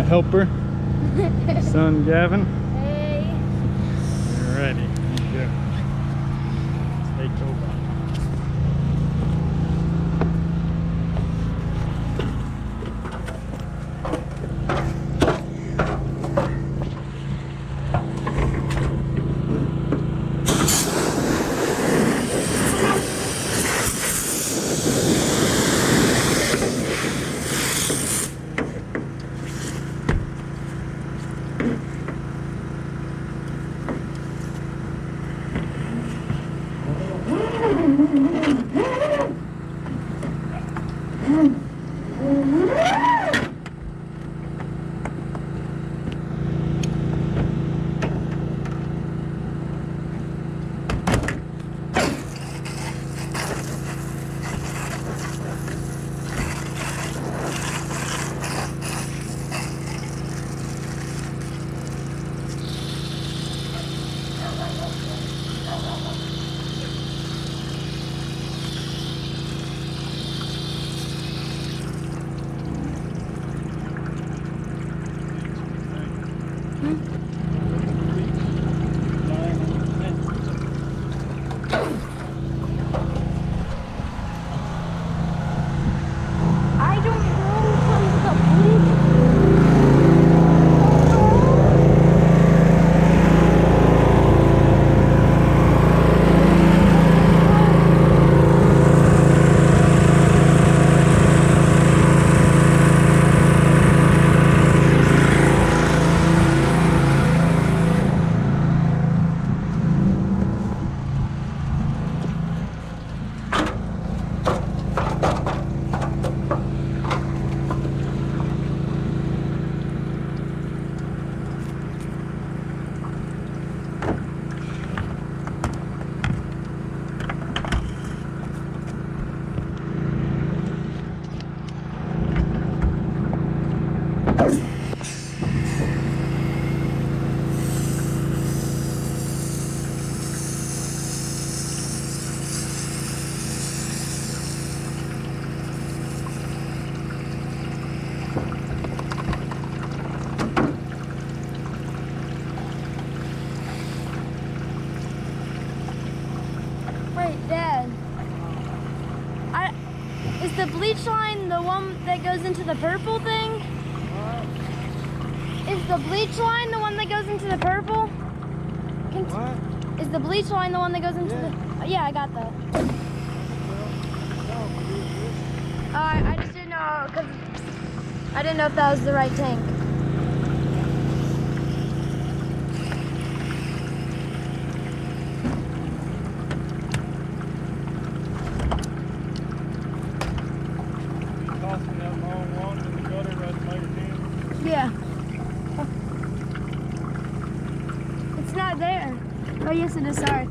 helper, son Gavin. Hey. You're ready. Go. Take over. I don't know from the bleach. Wait, Dad. Is the bleach line the one that goes into the purple thing? Is the bleach line the one that goes into the purple? What? Is the bleach line the one that goes into the... Yeah, I got that. I just didn't know, because I didn't know if that was the right tank. Tossing that long one in the gutter right by your hand. Yeah. It's not there. Oh, yes, it is. Sorry.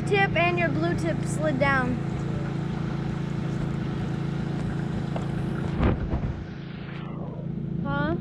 tip and your blue tip slid down. Huh?